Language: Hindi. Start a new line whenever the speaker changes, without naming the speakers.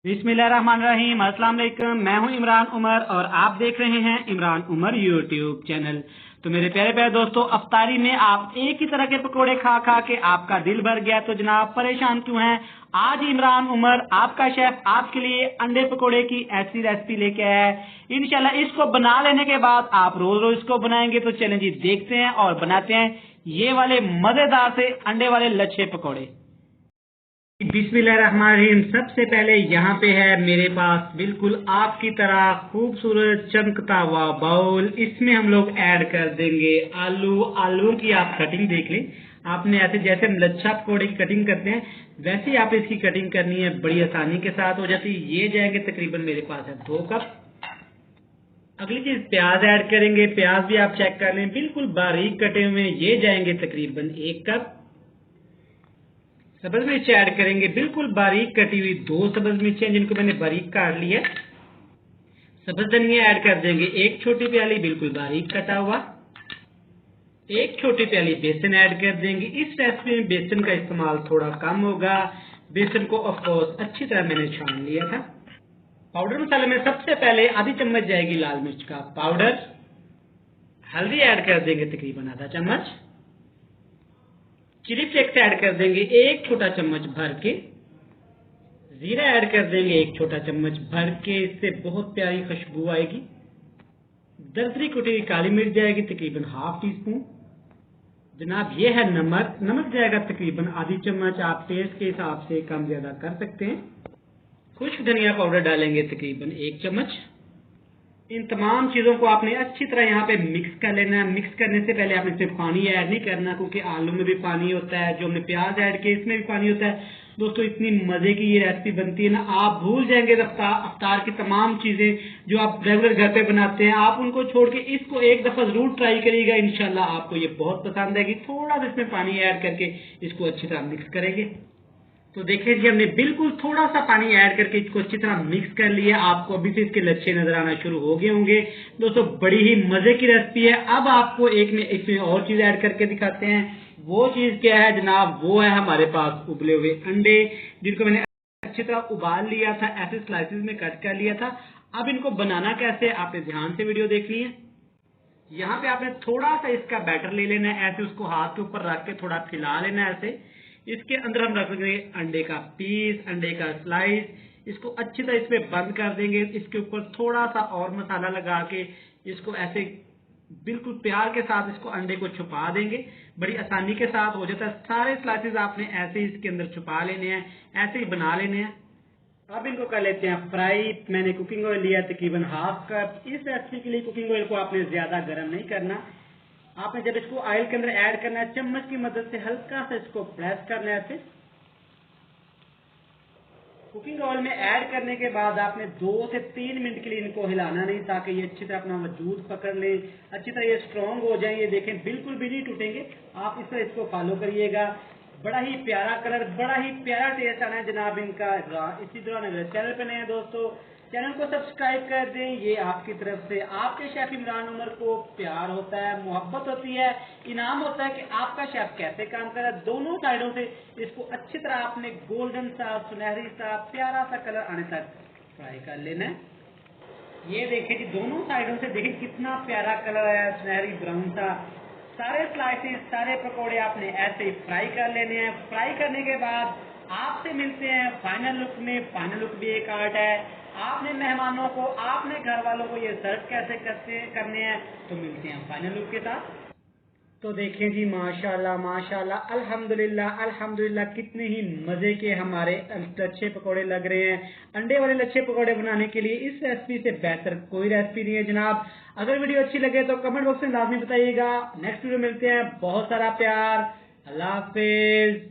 बिस्मिल्लाहिर्रहमानिर्रहीम। अस्सलाम वालेकुम। मैं हूं इमरान उमर और आप देख रहे हैं इमरान उमर यूट्यूब चैनल। तो मेरे प्यारे प्यारे दोस्तों, अफ्तारी में आप एक ही तरह के पकोड़े खा खा के आपका दिल भर गया तो जनाब परेशान क्यों हैं? आज इमरान उमर आपका शेफ आपके लिए अंडे पकोड़े की ऐसी रेसिपी लेके आया है। इंशाल्लाह इसको बना लेने के बाद आप रोज रोज इसको बनाएंगे। तो चलें जी, देखते हैं और बनाते हैं ये वाले मजेदार से अंडे वाले लच्छे पकोड़े। बिस्मिल्लाहिर्रहमानिर्रहीम। सबसे पहले यहाँ पे है मेरे पास बिल्कुल आपकी तरह खूबसूरत चमकता हुआ बाउल। इसमें हम लोग ऐड कर देंगे आलू। आलू की आप कटिंग देख लें। आपने ऐसे जैसे हम लच्छा पकौड़े की कटिंग करते हैं वैसे ही आप इसकी कटिंग करनी है, बड़ी आसानी के साथ हो जाती है। ये जाएंगे तकरीबन मेरे पास है 2 कप। अगली चीज प्याज ऐड करेंगे। प्याज भी आप चेक कर लें, बिल्कुल बारीक कटे हुए। ये जाएंगे तकरीबन 1 कप। सब्ज मिर्च ऐड करेंगे, बिल्कुल बारीक कटी हुई 2 सब्ज मिर्चें जिनको मैंने बारीक काट लिया। सब्ज धनिया ऐड कर देंगे 1 छोटी प्याली, बिल्कुल बारीक कटा हुआ। 1 छोटी प्याली बेसन ऐड कर देंगे। इस रेसिपी में बेसन का इस्तेमाल थोड़ा कम होगा। बेसन को ऑफकोर्स अच्छी तरह मैंने छान लिया था। पाउडर मसाले में सबसे पहले आधी चम्मच जाएगी लाल मिर्च का पाउडर। हल्दी ऐड कर देंगे तकरीबन आधा चम्मच। चिली फ्लेक्स ऐड कर देंगे 1 छोटा चम्मच भर के। जीरा ऐड कर देंगे 1 छोटा चम्मच भर के, इससे बहुत प्यारी खुशबू आएगी। दरदरी कुटी हुई काली मिर्च जाएगी तकरीबन ½ टीस्पून। जनाब ये है नमक। नमक जाएगा तकरीबन आधी चम्मच। आप टेस्ट के हिसाब से कम ज्यादा कर सकते हैं। खुश्क धनिया पाउडर डालेंगे तकरीबन 1 चम्मच। इन तमाम चीजों को आपने अच्छी तरह यहाँ पे मिक्स कर लेना है। मिक्स करने से पहले आपने सिर्फ पानी ऐड नहीं करना, क्योंकि आलू में भी पानी होता है, जो हमने प्याज ऐड किया इसमें भी पानी होता है। दोस्तों इतनी मजे की ये रेसिपी बनती है ना, आप भूल जाएंगे अफ्तार की तमाम चीजें जो आप रेगुलर घर पे बनाते हैं। आप उनको छोड़ के इसको एक दफा जरूर ट्राई करिएगा, इंशाल्लाह आपको ये बहुत पसंद आएगी। थोड़ा सा इसमें पानी ऐड करके इसको अच्छी तरह मिक्स करेंगे। तो देखिए जी, हमने बिल्कुल थोड़ा सा पानी ऐड करके इसको अच्छी तरह मिक्स कर लिया। आपको अभी से इसके लच्छे नजर आना शुरू हो गए होंगे। दोस्तों बड़ी ही मजे की रेसिपी है। अब आपको एक में इसमें और चीज ऐड करके दिखाते हैं। वो चीज क्या है जनाब? वो है हमारे पास उबले हुए अंडे, जिनको मैंने अच्छी तरह उबाल लिया था, ऐसे स्लाइसिस में कट कर लिया था। अब इनको बनाना कैसे, आपने ध्यान से वीडियो देखनी है। यहाँ पे आपने थोड़ा सा इसका बैटर ले लेना है, ऐसे उसको हाथ के ऊपर रख के थोड़ा फैला लेना है ऐसे। इसके अंदर हम रख देंगे अंडे का पीस, अंडे का स्लाइस। इसको अच्छी तरह इसमें बंद कर देंगे। इसके ऊपर थोड़ा सा और मसाला लगा के इसको ऐसे बिल्कुल प्यार के साथ इसको अंडे को छुपा देंगे। बड़ी आसानी के साथ हो जाता है। सारे स्लाइसेस आपने ऐसे ही इसके अंदर छुपा लेने हैं, ऐसे ही बना लेने हैं। अब इनको कर लेते हैं फ्राई। मैंने कुकिंग ऑयल लिया तकरीबन ½ कप। इस रेसिपी के लिए कुकिंग ऑयल को आपने ज्यादा गर्म नहीं करना। आपने जब इसको ऑयल के अंदर ऐड करना है, चम्मच की मदद से हल्का सा इसको प्रेस करना है ऐसे। कुकिंग ऑयल में ऐड करने के बाद आपने 2 से 3 मिनट के लिए इनको हिलाना नहीं, ताकि ये अच्छी तरह अपना वजूद पकड़ ले, अच्छी तरह ये स्ट्रॉन्ग हो जाए। ये देखें बिल्कुल भी नहीं टूटेंगे। आप इस तरह इसको फॉलो करिएगा। बड़ा ही प्यारा कलर, बड़ा ही प्यारा टेस्ट आना है जनाब इनका। इसी तरह अगर चैनल पे नए हैं दोस्तों, चैनल को सब्सक्राइब कर दें। ये आपकी तरफ से आपके शेफ इमरान उमर को प्यार होता है, मोहब्बत होती है, इनाम होता है कि आपका शेफ कैसे काम कर रहा है। दोनों साइडों से इसको अच्छी तरह आपने गोल्डन सा, सुनहरी सा, प्यारा सा कलर आने तक फ्राई कर लेना है। ये देखिए कि दोनों साइडों से देखिए कितना प्यारा कलर आया, सुनहरी ब्राउन सा। सारे स्लाइसेस, सारे पकोड़े आपने ऐसे ही फ्राई कर लेने हैं। फ्राई करने के बाद आपसे मिलते हैं फाइनल लुक में। फाइनल लुक भी एक आर्ट है। आपने मेहमानों को, आपने घर वालों को ये सर्व कैसे करने हैं, तो मिलते हैं फाइनल लुक के साथ। तो देखें जी, माशाल्लाह माशाल्लाह, अल्हम्दुलिल्लाह अल्हम्दुलिल्लाह, कितने ही मजे के हमारे लच्छे पकोड़े लग रहे हैं। अंडे वाले लच्छे पकोड़े बनाने के लिए इस रेसिपी से बेहतर कोई रेसिपी नहीं है जनाब। अगर वीडियो अच्छी लगे तो कमेंट बॉक्स में लाजमी बताइएगा। नेक्स्ट वीडियो मिलते हैं। बहुत सारा प्यार। अल्लाह हाफिज।